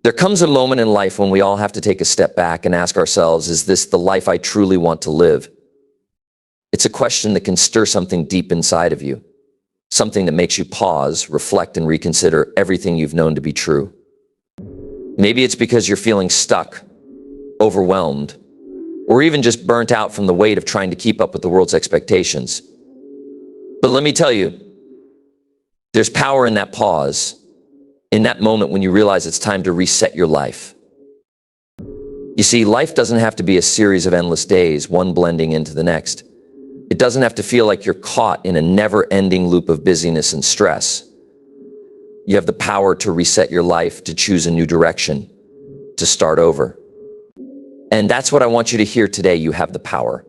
There comes a moment in life when we all have to take a step back and ask ourselves, is this the life I truly want to live? It's a question that can stir something deep inside of you, something that makes you pause, reflect, and reconsider everything you've known to be true. Maybe it's because you're feeling stuck, overwhelmed, or even just burnt out from the weight of trying to keep up with the world's expectations. But let me tell you, there's power in that pause, in that moment when you realize it's time to reset your life. You see, life doesn't have to be a series of endless days, one blending into the next. It doesn't have to feel like you're caught in a never-ending loop of busyness and stress. You have the power to reset your life, to choose a new direction, to start over. And that's what I want you to hear today. You have the power.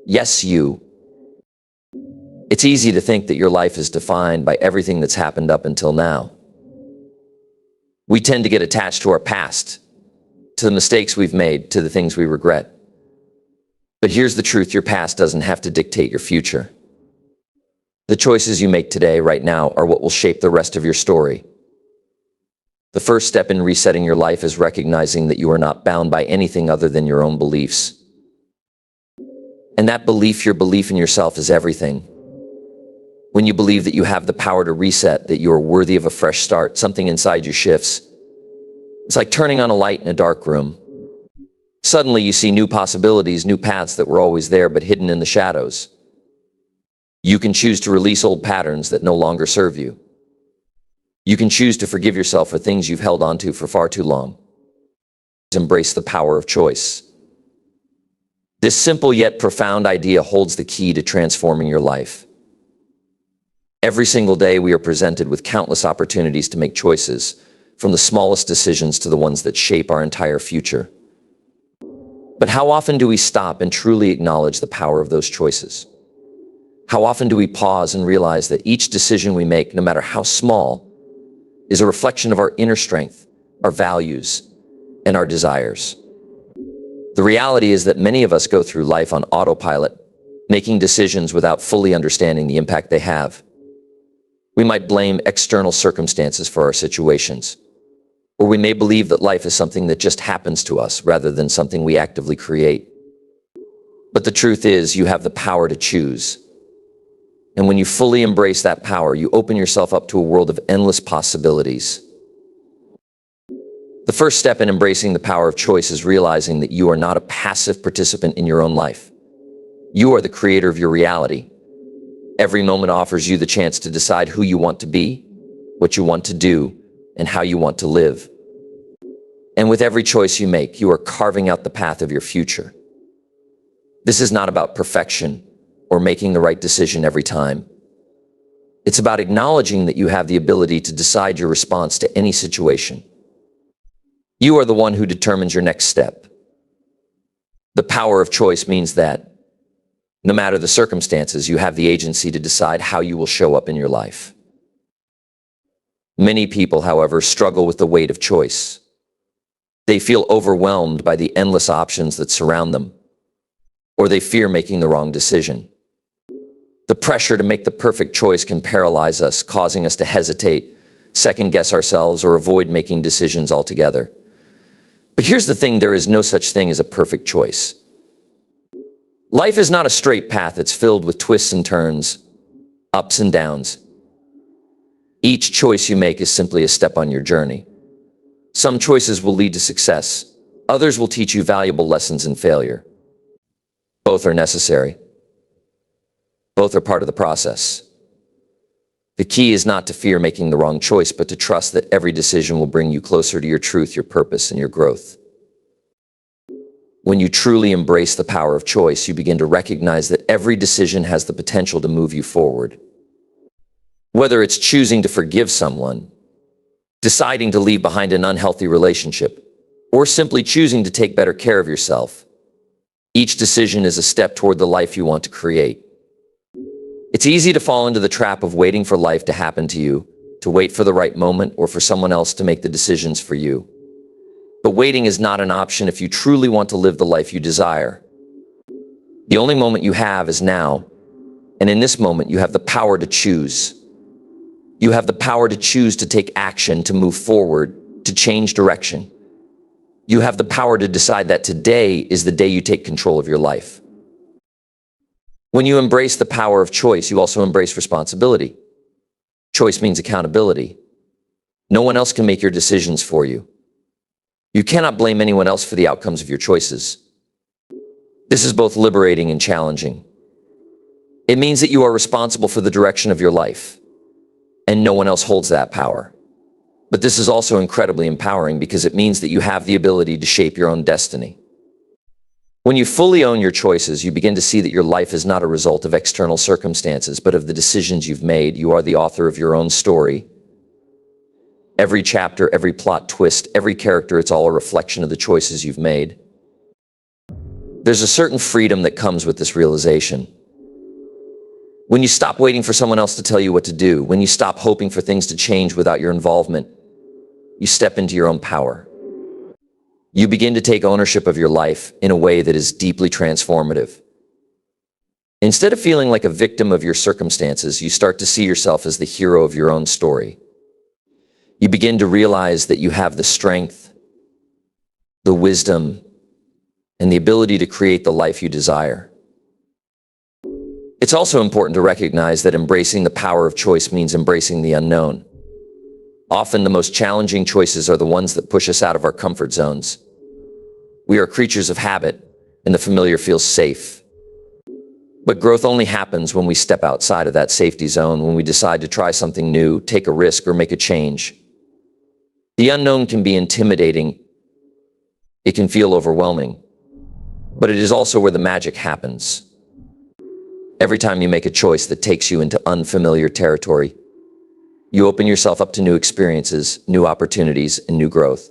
Yes, you. It's easy to think that your life is defined by everything that's happened up until now. We tend to get attached to our past, to the mistakes we've made, to the things we regret. But here's the truth, your past doesn't have to dictate your future. The choices you make today, right now, are what will shape the rest of your story. The first step in resetting your life is recognizing that you are not bound by anything other than your own beliefs. And that belief, your belief in yourself, is everything. When you believe that you have the power to reset, that you are worthy of a fresh start, something inside you shifts. It's like turning on a light in a dark room. Suddenly you see new possibilities, new paths that were always there but hidden in the shadows. You can choose to release old patterns that no longer serve you. You can choose to forgive yourself for things you've held onto for far too long. Embrace the power of choice. This simple yet profound idea holds the key to transforming your life. Every single day we are presented with countless opportunities to make choices, from the smallest decisions to the ones that shape our entire future. But how often do we stop and truly acknowledge the power of those choices? How often do we pause and realize that each decision we make, no matter how small, is a reflection of our inner strength, our values, and our desires? The reality is that many of us go through life on autopilot, making decisions without fully understanding the impact they have. We might blame external circumstances for our situations, or we may believe that life is something that just happens to us rather than something we actively create. But the truth is, you have the power to choose. And when you fully embrace that power, you open yourself up to a world of endless possibilities. The first step in embracing the power of choice is realizing that you are not a passive participant in your own life. You are the creator of your reality. Every moment offers you the chance to decide who you want to be, what you want to do, and how you want to live. And with every choice you make, you are carving out the path of your future. This is not about perfection or making the right decision every time. It's about acknowledging that you have the ability to decide your response to any situation. You are the one who determines your next step. The power of choice means that, no matter the circumstances, you have the agency to decide how you will show up in your life. Many people, however, struggle with the weight of choice. They feel overwhelmed by the endless options that surround them, or they fear making the wrong decision. The pressure to make the perfect choice can paralyze us, causing us to hesitate, second-guess ourselves, or avoid making decisions altogether. But here's the thing, there is no such thing as a perfect choice. Life is not a straight path. It's filled with twists and turns, ups and downs. Each choice you make is simply a step on your journey. Some choices will lead to success. Others will teach you valuable lessons in failure. Both are necessary. Both are part of the process. The key is not to fear making the wrong choice, but to trust that every decision will bring you closer to your truth, your purpose, and your growth. When you truly embrace the power of choice, you begin to recognize that every decision has the potential to move you forward. Whether it's choosing to forgive someone, deciding to leave behind an unhealthy relationship, or simply choosing to take better care of yourself, each decision is a step toward the life you want to create. It's easy to fall into the trap of waiting for life to happen to you, to wait for the right moment, or for someone else to make the decisions for you. But waiting is not an option if you truly want to live the life you desire. The only moment you have is now, and in this moment you have the power to choose. You have the power to choose to take action, to move forward, to change direction. You have the power to decide that today is the day you take control of your life. When you embrace the power of choice, you also embrace responsibility. Choice means accountability. No one else can make your decisions for you. You cannot blame anyone else for the outcomes of your choices. This is both liberating and challenging. It means that you are responsible for the direction of your life, and no one else holds that power. But this is also incredibly empowering because it means that you have the ability to shape your own destiny. When you fully own your choices, you begin to see that your life is not a result of external circumstances, but of the decisions you've made. You are the author of your own story. Every chapter, every plot twist, every character, it's all a reflection of the choices you've made. There's a certain freedom that comes with this realization. When you stop waiting for someone else to tell you what to do, when you stop hoping for things to change without your involvement, you step into your own power. You begin to take ownership of your life in a way that is deeply transformative. Instead of feeling like a victim of your circumstances, you start to see yourself as the hero of your own story. You begin to realize that you have the strength, the wisdom, and the ability to create the life you desire. It's also important to recognize that embracing the power of choice means embracing the unknown. Often the most challenging choices are the ones that push us out of our comfort zones. We are creatures of habit, and the familiar feels safe. But growth only happens when we step outside of that safety zone, when we decide to try something new, take a risk, or make a change. The unknown can be intimidating. It can feel overwhelming. But it is also where the magic happens. Every time you make a choice that takes you into unfamiliar territory, you open yourself up to new experiences, new opportunities, and new growth.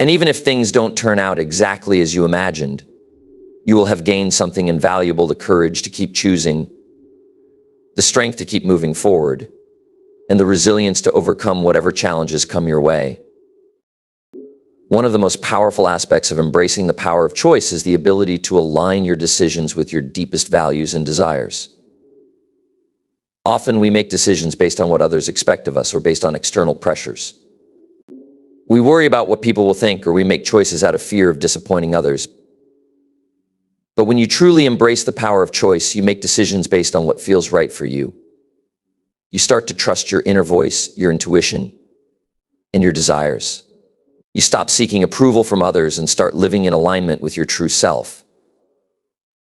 And even if things don't turn out exactly as you imagined, you will have gained something invaluable: the courage to keep choosing, the strength to keep moving forward, and the resilience to overcome whatever challenges come your way. One of the most powerful aspects of embracing the power of choice is the ability to align your decisions with your deepest values and desires. Often we make decisions based on what others expect of us or based on external pressures. We worry about what people will think, or we make choices out of fear of disappointing others. But when you truly embrace the power of choice, you make decisions based on what feels right for you. You start to trust your inner voice, your intuition, and your desires. You stop seeking approval from others and start living in alignment with your true self.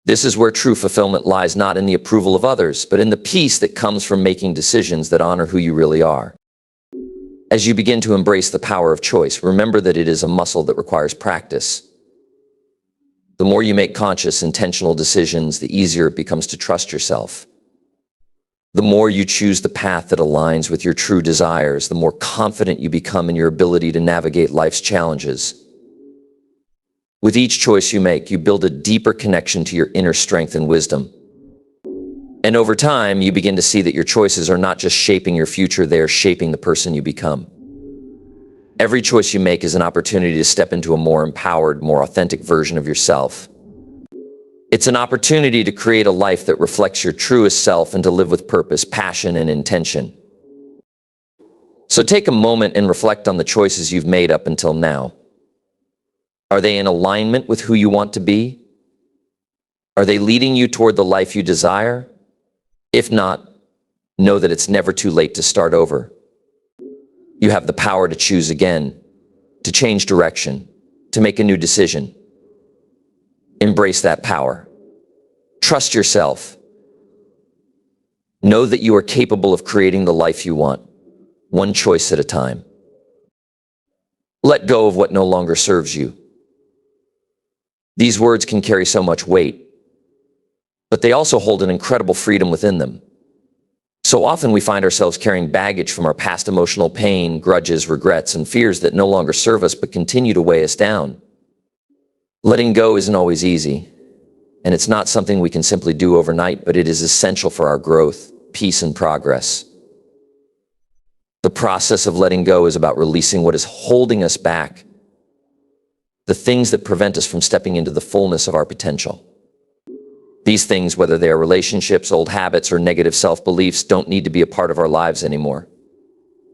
This is where true fulfillment lies, not in the approval of others, but in the peace that comes from making decisions that honor who you really are. As you begin to embrace the power of choice, remember that it is a muscle that requires practice. The more you make conscious, intentional decisions, the easier it becomes to trust yourself. The more you choose the path that aligns with your true desires, the more confident you become in your ability to navigate life's challenges. With each choice you make, you build a deeper connection to your inner strength and wisdom. And over time, you begin to see that your choices are not just shaping your future, they are shaping the person you become. Every choice you make is an opportunity to step into a more empowered, more authentic version of yourself. It's an opportunity to create a life that reflects your truest self and to live with purpose, passion, and intention. So take a moment and reflect on the choices you've made up until now. Are they in alignment with who you want to be? Are they leading you toward the life you desire? If not, know that it's never too late to start over. You have the power to choose again, to change direction, to make a new decision. Embrace that power. Trust yourself. Know that you are capable of creating the life you want, one choice at a time. Let go of what no longer serves you. These words can carry so much weight, but they also hold an incredible freedom within them. So often we find ourselves carrying baggage from our past emotional pain, grudges, regrets, and fears that no longer serve us but continue to weigh us down. Letting go isn't always easy, and it's not something we can simply do overnight, but it is essential for our growth, peace, and progress. The process of letting go is about releasing what is holding us back, the things that prevent us from stepping into the fullness of our potential. These things, whether they are relationships, old habits, or negative self-beliefs, don't need to be a part of our lives anymore.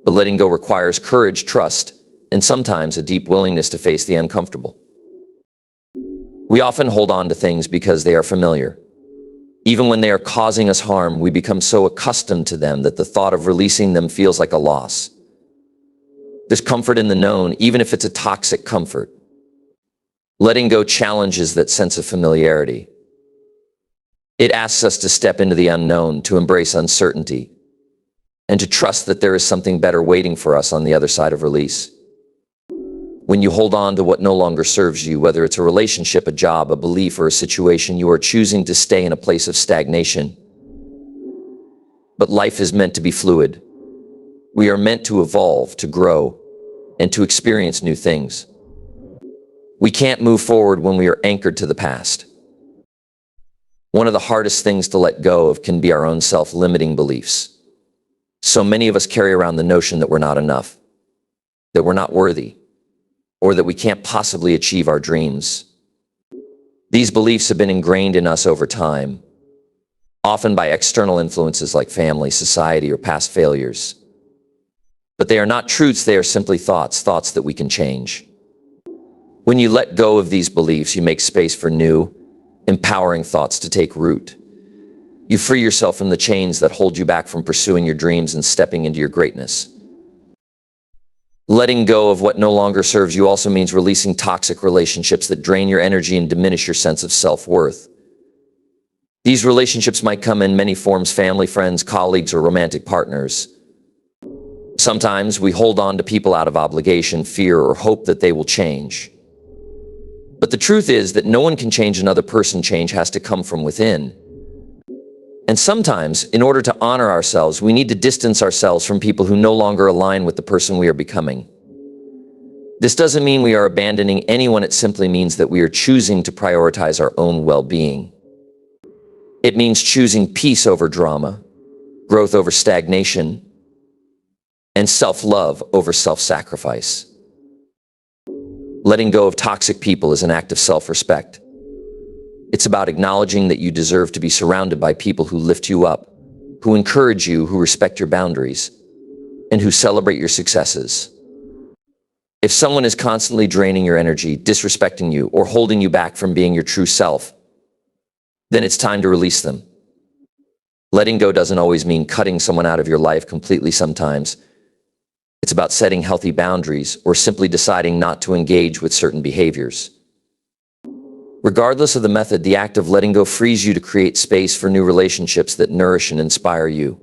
But letting go requires courage, trust, and sometimes a deep willingness to face the uncomfortable. We often hold on to things because they are familiar. Even when they are causing us harm, we become so accustomed to them that the thought of releasing them feels like a loss. There's comfort in the known, even if it's a toxic comfort. Letting go challenges that sense of familiarity. It asks us to step into the unknown, to embrace uncertainty, and to trust that there is something better waiting for us on the other side of release. When you hold on to what no longer serves you, whether it's a relationship, a job, a belief, or a situation, you are choosing to stay in a place of stagnation. But life is meant to be fluid. We are meant to evolve, to grow, and to experience new things. We can't move forward when we are anchored to the past. One of the hardest things to let go of can be our own self-limiting beliefs. So many of us carry around the notion that we're not enough, that we're not worthy, or that we can't possibly achieve our dreams. These beliefs have been ingrained in us over time, often by external influences like family, society, or past failures. But they are not truths, they are simply thoughts that we can change. When you let go of these beliefs, you make space for new, empowering thoughts to take root. You free yourself from the chains that hold you back from pursuing your dreams and stepping into your greatness. Letting go of what no longer serves you also means releasing toxic relationships that drain your energy and diminish your sense of self-worth. These relationships might come in many forms: family, friends, colleagues, or romantic partners. Sometimes we hold on to people out of obligation, fear, or hope that they will change. But the truth is that no one can change another person. Change has to come from within. And sometimes, in order to honor ourselves, we need to distance ourselves from people who no longer align with the person we are becoming. This doesn't mean we are abandoning anyone, it simply means that we are choosing to prioritize our own well-being. It means choosing peace over drama, growth over stagnation, and self-love over self-sacrifice. Letting go of toxic people is an act of self-respect. It's about acknowledging that you deserve to be surrounded by people who lift you up, who encourage you, who respect your boundaries, and who celebrate your successes. If someone is constantly draining your energy, disrespecting you, or holding you back from being your true self, then it's time to release them. Letting go doesn't always mean cutting someone out of your life completely. Sometimes it's about setting healthy boundaries or simply deciding not to engage with certain behaviors. Regardless of the method, the act of letting go frees you to create space for new relationships that nourish and inspire you.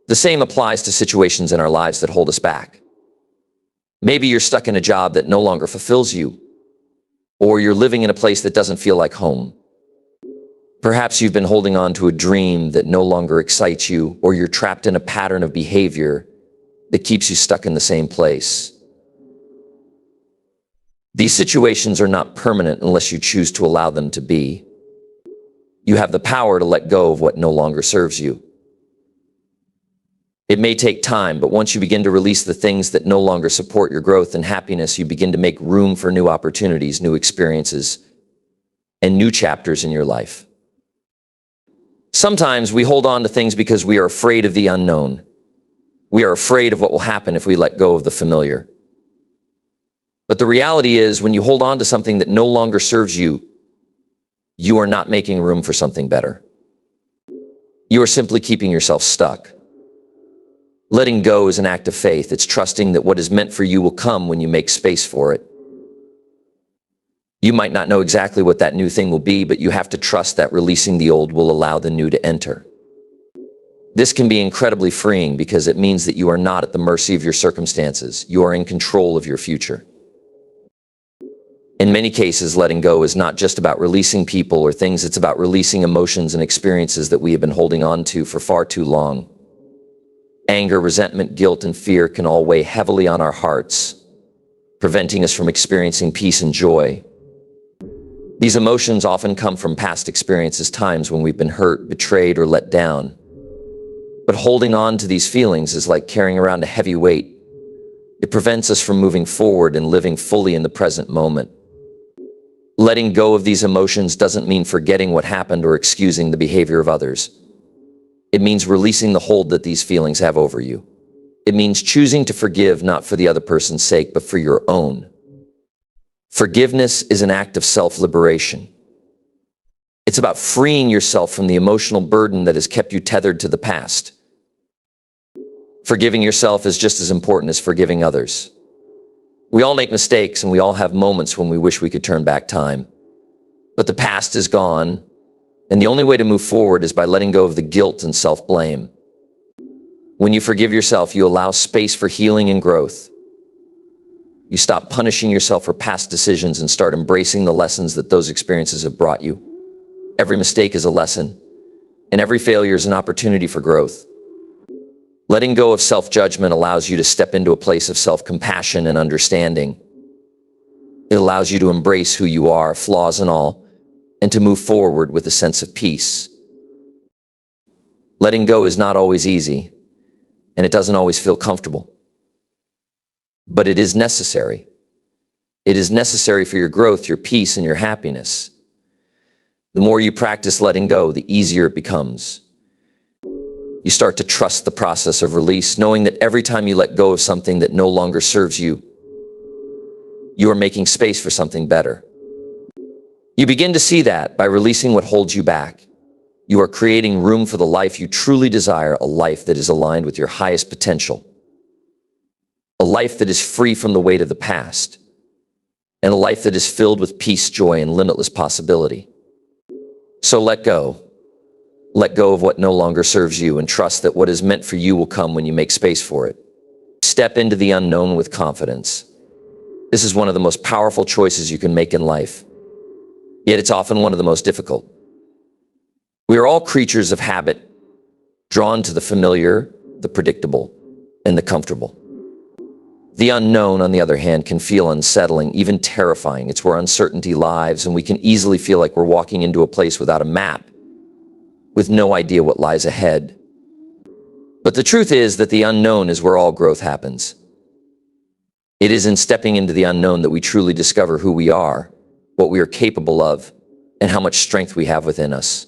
The same applies to situations in our lives that hold us back. Maybe you're stuck in a job that no longer fulfills you, or you're living in a place that doesn't feel like home. Perhaps you've been holding on to a dream that no longer excites you, or you're trapped in a pattern of behavior that keeps you stuck in the same place. These situations are not permanent unless you choose to allow them to be. You have the power to let go of what no longer serves you. It may take time, but once you begin to release the things that no longer support your growth and happiness, you begin to make room for new opportunities, new experiences, and new chapters in your life. Sometimes we hold on to things because we are afraid of the unknown. We are afraid of what will happen if we let go of the familiar. But the reality is, when you hold on to something that no longer serves you, you are not making room for something better. You are simply keeping yourself stuck. Letting go is an act of faith. It's trusting that what is meant for you will come when you make space for it. You might not know exactly what that new thing will be, but you have to trust that releasing the old will allow the new to enter. This can be incredibly freeing because it means that you are not at the mercy of your circumstances. You are in control of your future. In many cases, letting go is not just about releasing people or things, it's about releasing emotions and experiences that we have been holding on to for far too long. Anger, resentment, guilt, and fear can all weigh heavily on our hearts, preventing us from experiencing peace and joy. These emotions often come from past experiences, times when we've been hurt, betrayed, or let down. But holding on to these feelings is like carrying around a heavy weight. It prevents us from moving forward and living fully in the present moment. Letting go of these emotions doesn't mean forgetting what happened or excusing the behavior of others. It means releasing the hold that these feelings have over you. It means choosing to forgive not for the other person's sake, but for your own. Forgiveness is an act of self-liberation. It's about freeing yourself from the emotional burden that has kept you tethered to the past. Forgiving yourself is just as important as forgiving others. We all make mistakes, and we all have moments when we wish we could turn back time. But the past is gone, and the only way to move forward is by letting go of the guilt and self-blame. When you forgive yourself, you allow space for healing and growth. You stop punishing yourself for past decisions and start embracing the lessons that those experiences have brought you. Every mistake is a lesson, and every failure is an opportunity for growth. Letting go of self-judgment allows you to step into a place of self-compassion and understanding. It allows you to embrace who you are, flaws and all, and to move forward with a sense of peace. Letting go is not always easy, and it doesn't always feel comfortable. But it is necessary. It is necessary for your growth, your peace, and your happiness. The more you practice letting go, the easier it becomes. You start to trust the process of release, knowing that every time you let go of something that no longer serves you, you are making space for something better. You begin to see that by releasing what holds you back. You are creating room for the life you truly desire, a life that is aligned with your highest potential. A life that is free from the weight of the past, and a life that is filled with peace, joy, and limitless possibility. So let go. Let go of what no longer serves you and trust that what is meant for you will come when you make space for it. Step into the unknown with confidence. This is one of the most powerful choices you can make in life, yet it's often one of the most difficult. We are all creatures of habit, drawn to the familiar, the predictable, and the comfortable. The unknown, on the other hand, can feel unsettling, even terrifying. It's where uncertainty lives, and we can easily feel like we're walking into a place without a map, with no idea what lies ahead. But the truth is that the unknown is where all growth happens. It is in stepping into the unknown that we truly discover who we are, what we are capable of, and how much strength we have within us.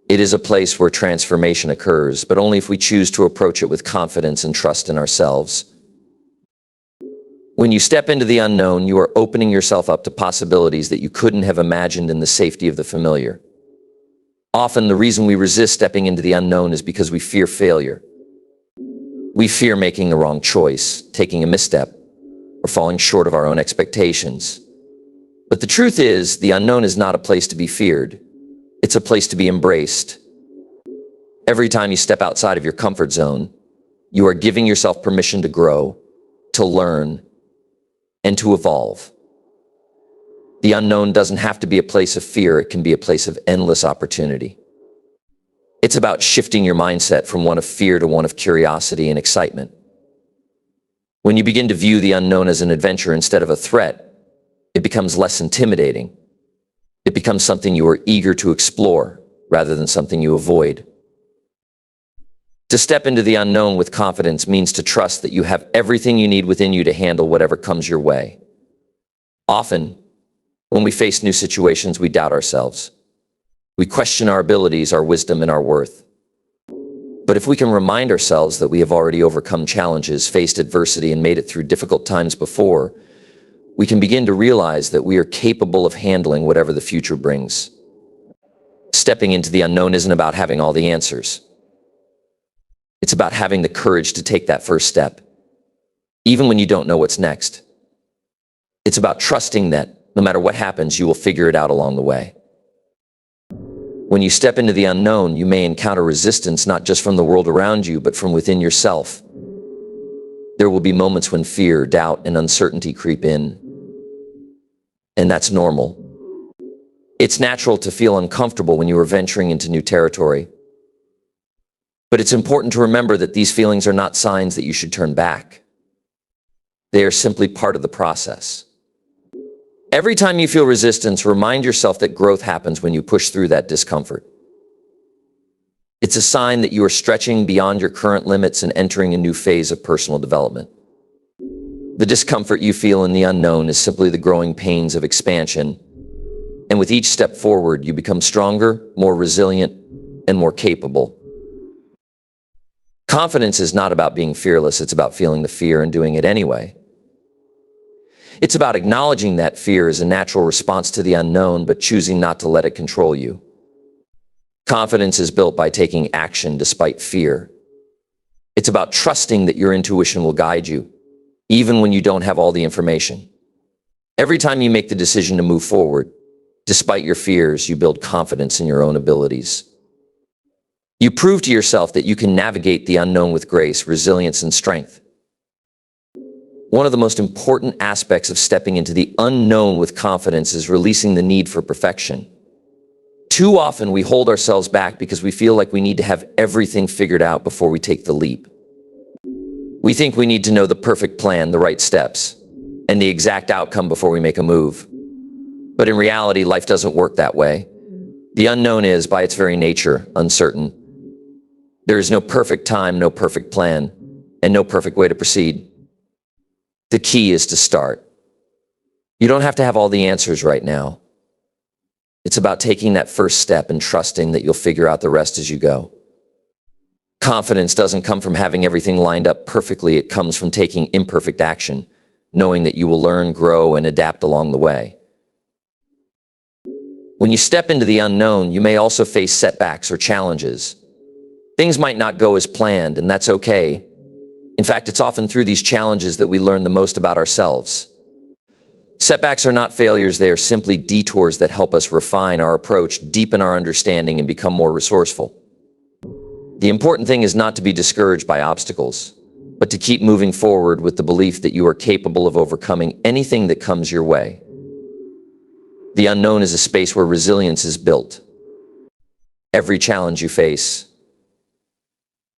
It is a place where transformation occurs, but only if we choose to approach it with confidence and trust in ourselves. When you step into the unknown, you are opening yourself up to possibilities that you couldn't have imagined in the safety of the familiar. Often, the reason we resist stepping into the unknown is because we fear failure. We fear making the wrong choice, taking a misstep, or falling short of our own expectations. But the truth is, the unknown is not a place to be feared. It's a place to be embraced. Every time you step outside of your comfort zone, you are giving yourself permission to grow, to learn, and to evolve. The unknown doesn't have to be a place of fear. It can be a place of endless opportunity. It's about shifting your mindset from one of fear to one of curiosity and excitement. When you begin to view the unknown as an adventure instead of a threat, it becomes less intimidating. It becomes something you are eager to explore rather than something you avoid. To step into the unknown with confidence means to trust that you have everything you need within you to handle whatever comes your way. Often, when we face new situations, we doubt ourselves. We question our abilities, our wisdom, and our worth. But if we can remind ourselves that we have already overcome challenges, faced adversity, and made it through difficult times before, we can begin to realize that we are capable of handling whatever the future brings. Stepping into the unknown isn't about having all the answers. It's about having the courage to take that first step, even when you don't know what's next. It's about trusting that no matter what happens, you will figure it out along the way. When you step into the unknown, you may encounter resistance not just from the world around you, but from within yourself. There will be moments when fear, doubt, and uncertainty creep in, and that's normal. It's natural to feel uncomfortable when you are venturing into new territory. But it's important to remember that these feelings are not signs that you should turn back. They are simply part of the process. Every time you feel resistance, remind yourself that growth happens when you push through that discomfort. It's a sign that you are stretching beyond your current limits and entering a new phase of personal development. The discomfort you feel in the unknown is simply the growing pains of expansion. And with each step forward, you become stronger, more resilient, and more capable. Confidence is not about being fearless, it's about feeling the fear and doing it anyway. It's about acknowledging that fear is a natural response to the unknown, but choosing not to let it control you. Confidence is built by taking action despite fear. It's about trusting that your intuition will guide you, even when you don't have all the information. Every time you make the decision to move forward, despite your fears, you build confidence in your own abilities. You prove to yourself that you can navigate the unknown with grace, resilience, and strength. One of the most important aspects of stepping into the unknown with confidence is releasing the need for perfection. Too often we hold ourselves back because we feel like we need to have everything figured out before we take the leap. We think we need to know the perfect plan, the right steps, and the exact outcome before we make a move. But in reality, life doesn't work that way. The unknown is, by its very nature, uncertain. There is no perfect time, no perfect plan, and no perfect way to proceed. The key is to start. You don't have to have all the answers right now. It's about taking that first step and trusting that you'll figure out the rest as you go. Confidence doesn't come from having everything lined up perfectly. It comes from taking imperfect action, knowing that you will learn, grow, and adapt along the way. When you step into the unknown, you may also face setbacks or challenges. Things might not go as planned, and that's okay. In fact, it's often through these challenges that we learn the most about ourselves. Setbacks are not failures, they are simply detours that help us refine our approach, deepen our understanding, and become more resourceful. The important thing is not to be discouraged by obstacles, but to keep moving forward with the belief that you are capable of overcoming anything that comes your way. The unknown is a space where resilience is built. Every challenge you face,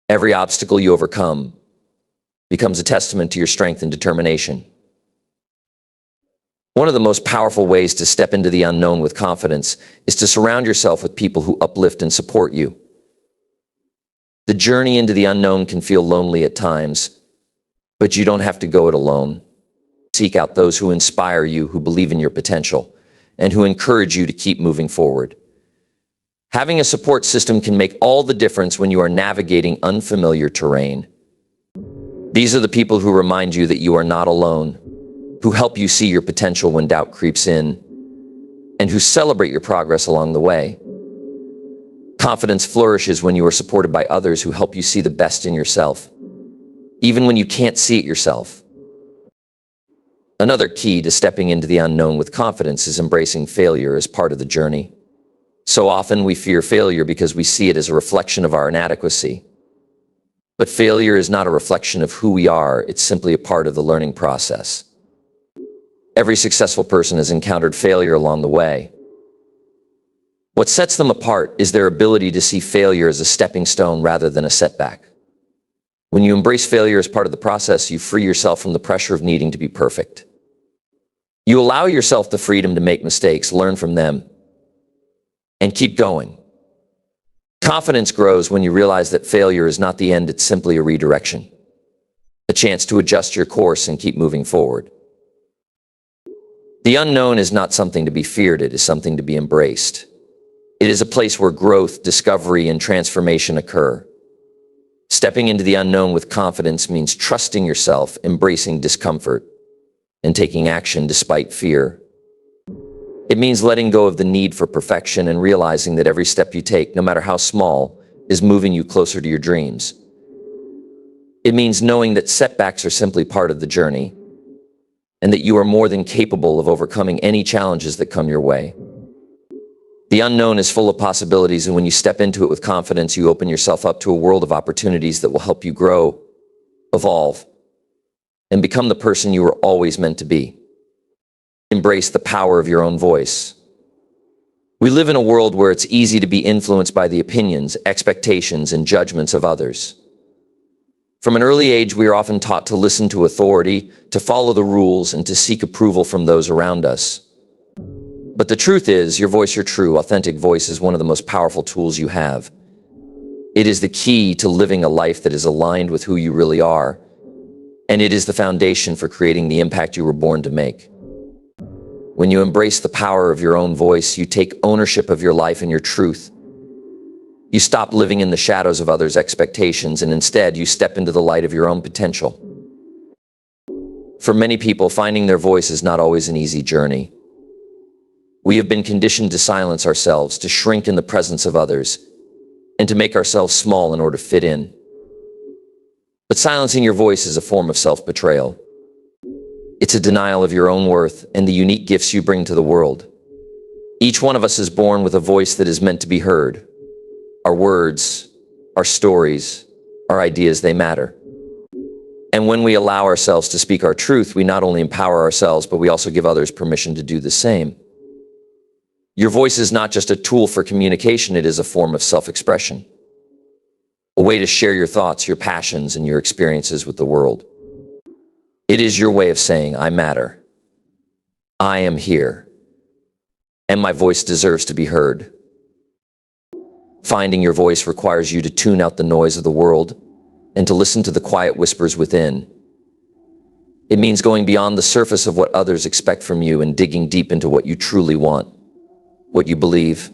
every obstacle you overcome, becomes a testament to your strength and determination. One of the most powerful ways to step into the unknown with confidence is to surround yourself with people who uplift and support you. The journey into the unknown can feel lonely at times, but you don't have to go it alone. Seek out those who inspire you, who believe in your potential, and who encourage you to keep moving forward. Having a support system can make all the difference when you are navigating unfamiliar terrain. These are the people who remind you that you are not alone, who help you see your potential when doubt creeps in, and who celebrate your progress along the way. Confidence flourishes when you are supported by others who help you see the best in yourself, even when you can't see it yourself. Another key to stepping into the unknown with confidence is embracing failure as part of the journey. So often we fear failure because we see it as a reflection of our inadequacy. But failure is not a reflection of who we are, it's simply a part of the learning process. Every successful person has encountered failure along the way. What sets them apart is their ability to see failure as a stepping stone rather than a setback. When you embrace failure as part of the process, you free yourself from the pressure of needing to be perfect. You allow yourself the freedom to make mistakes, learn from them, and keep going. Confidence grows when you realize that failure is not the end, it's simply a redirection, a chance to adjust your course and keep moving forward. The unknown is not something to be feared, it is something to be embraced. It is a place where growth, discovery, and transformation occur. Stepping into the unknown with confidence means trusting yourself, embracing discomfort, and taking action despite fear. It means letting go of the need for perfection and realizing that every step you take, no matter how small, is moving you closer to your dreams. It means knowing that setbacks are simply part of the journey, and that you are more than capable of overcoming any challenges that come your way. The unknown is full of possibilities, and when you step into it with confidence, you open yourself up to a world of opportunities that will help you grow, evolve, and become the person you were always meant to be. Embrace the power of your own voice. We live in a world where it's easy to be influenced by the opinions, expectations, and judgments of others. From an early age, we are often taught to listen to authority, to follow the rules, and to seek approval from those around us. But the truth is, your voice, your true, authentic voice, is one of the most powerful tools you have. It is the key to living a life that is aligned with who you really are, and it is the foundation for creating the impact you were born to make. When you embrace the power of your own voice, you take ownership of your life and your truth. You stop living in the shadows of others' expectations, and instead you step into the light of your own potential. For many people, finding their voice is not always an easy journey. We have been conditioned to silence ourselves, to shrink in the presence of others, and to make ourselves small in order to fit in. But silencing your voice is a form of self-betrayal. It's a denial of your own worth and the unique gifts you bring to the world. Each one of us is born with a voice that is meant to be heard. Our words, our stories, our ideas, they matter. And when we allow ourselves to speak our truth, we not only empower ourselves, but we also give others permission to do the same. Your voice is not just a tool for communication, it is a form of self-expression. A way to share your thoughts, your passions, and your experiences with the world. It is your way of saying, I matter. I am here. And my voice deserves to be heard. Finding your voice requires you to tune out the noise of the world and to listen to the quiet whispers within. It means going beyond the surface of what others expect from you and digging deep into what you truly want, what you believe,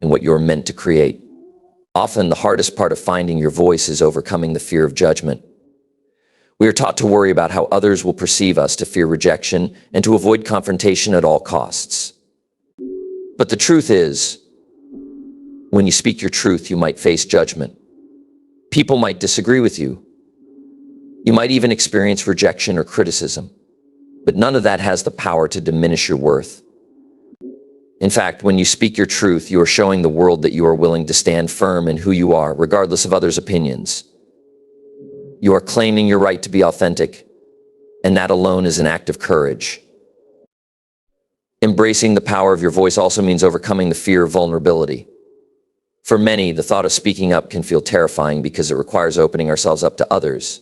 and what you're meant to create. Often, the hardest part of finding your voice is overcoming the fear of judgment. We are taught to worry about how others will perceive us, to fear rejection, and to avoid confrontation at all costs. But the truth is, when you speak your truth, you might face judgment. People might disagree with you. You might even experience rejection or criticism. But none of that has the power to diminish your worth. In fact, when you speak your truth, you are showing the world that you are willing to stand firm in who you are, regardless of others' opinions. You are claiming your right to be authentic, and that alone is an act of courage. Embracing the power of your voice also means overcoming the fear of vulnerability. For many, the thought of speaking up can feel terrifying because it requires opening ourselves up to others.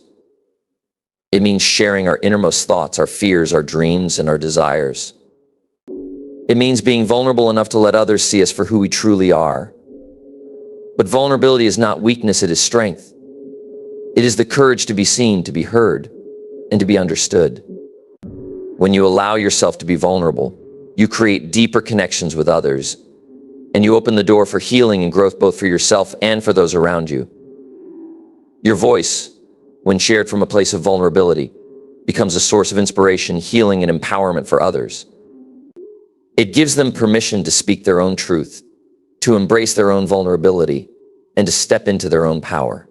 It means sharing our innermost thoughts, our fears, our dreams, and our desires. It means being vulnerable enough to let others see us for who we truly are. But vulnerability is not weakness, it is strength. It is the courage to be seen, to be heard, and to be understood. When you allow yourself to be vulnerable, you create deeper connections with others, and you open the door for healing and growth both for yourself and for those around you. Your voice, when shared from a place of vulnerability, becomes a source of inspiration, healing, and empowerment for others. It gives them permission to speak their own truth, to embrace their own vulnerability, and to step into their own power.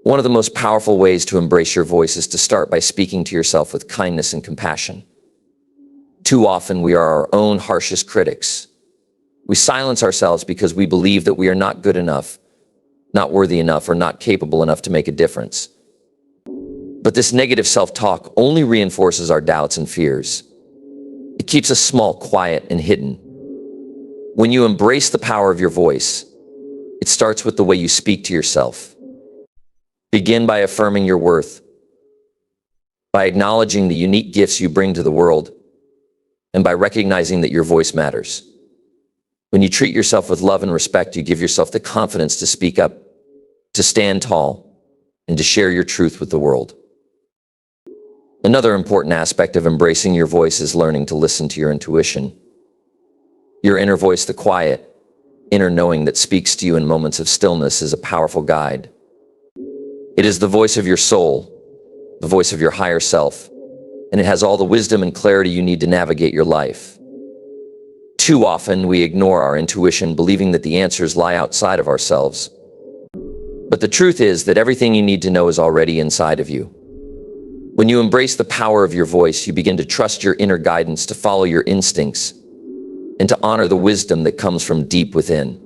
One of the most powerful ways to embrace your voice is to start by speaking to yourself with kindness and compassion. Too often, we are our own harshest critics. We silence ourselves because we believe that we are not good enough, not worthy enough, or not capable enough to make a difference. But this negative self-talk only reinforces our doubts and fears. It keeps us small, quiet, and hidden. When you embrace the power of your voice, it starts with the way you speak to yourself. Begin by affirming your worth, by acknowledging the unique gifts you bring to the world, and by recognizing that your voice matters. When you treat yourself with love and respect, you give yourself the confidence to speak up, to stand tall, and to share your truth with the world. Another important aspect of embracing your voice is learning to listen to your intuition. Your inner voice, the quiet, inner knowing that speaks to you in moments of stillness, is a powerful guide. It is the voice of your soul, the voice of your higher self, and it has all the wisdom and clarity you need to navigate your life. Too often, we ignore our intuition, believing that the answers lie outside of ourselves. But the truth is that everything you need to know is already inside of you. When you embrace the power of your voice, you begin to trust your inner guidance, to follow your instincts, and to honor the wisdom that comes from deep within.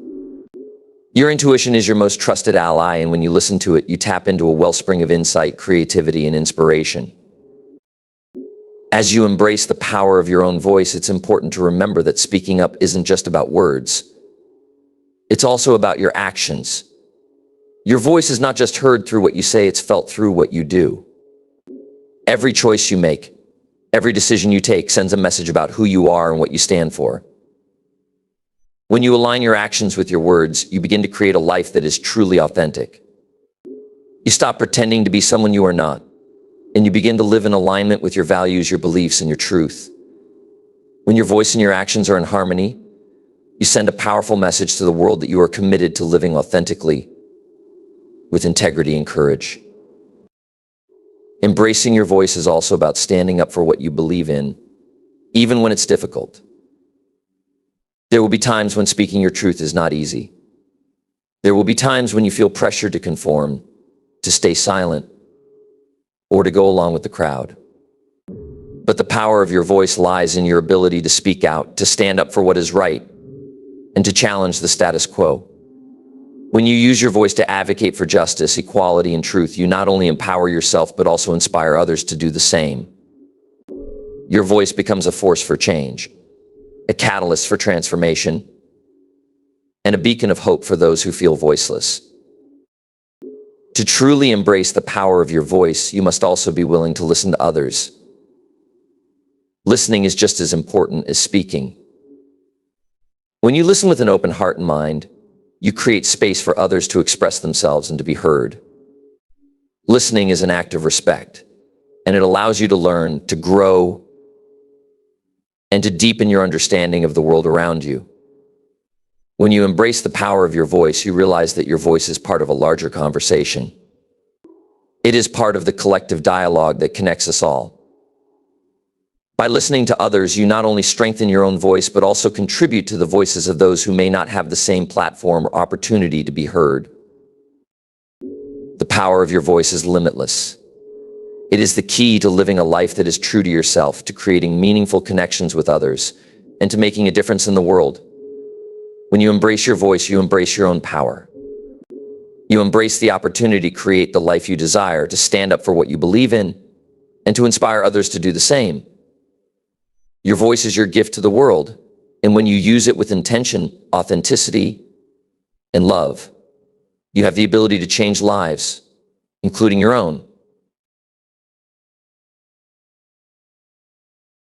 Your intuition is your most trusted ally, and when you listen to it, you tap into a wellspring of insight, creativity, and inspiration. As you embrace the power of your own voice, it's important to remember that speaking up isn't just about words. It's also about your actions. Your voice is not just heard through what you say, it's felt through what you do. Every choice you make, every decision you take sends a message about who you are and what you stand for. When you align your actions with your words, you begin to create a life that is truly authentic. You stop pretending to be someone you are not, and you begin to live in alignment with your values, your beliefs, and your truth. When your voice and your actions are in harmony, You send a powerful message to the world that you are committed to living authentically with integrity and courage. Embracing your voice is also about standing up for what you believe in, even when it's difficult. There will be times when speaking your truth is not easy. There will be times when you feel pressured to conform, to stay silent, or to go along with the crowd. But the power of your voice lies in your ability to speak out, to stand up for what is right, and to challenge the status quo. When you use your voice to advocate for justice, equality, and truth, you not only empower yourself, but also inspire others to do the same. Your voice becomes a force for change, a catalyst for transformation, and a beacon of hope for those who feel voiceless. To truly embrace the power of your voice, you must also be willing to listen to others. Listening is just as important as speaking. When you listen with an open heart and mind, you create space for others to express themselves and to be heard. Listening is an act of respect, and it allows you to learn, to grow, and to deepen your understanding of the world around you. When you embrace the power of your voice, you realize that your voice is part of a larger conversation. It is part of the collective dialogue that connects us all. By listening to others, you not only strengthen your own voice, but also contribute to the voices of those who may not have the same platform or opportunity to be heard. The power of your voice is limitless. It is the key to living a life that is true to yourself, to creating meaningful connections with others, and to making a difference in the world. When you embrace your voice, you embrace your own power. You embrace the opportunity to create the life you desire, to stand up for what you believe in, and to inspire others to do the same. Your voice is your gift to the world, and when you use it with intention, authenticity, and love, you have the ability to change lives, including your own.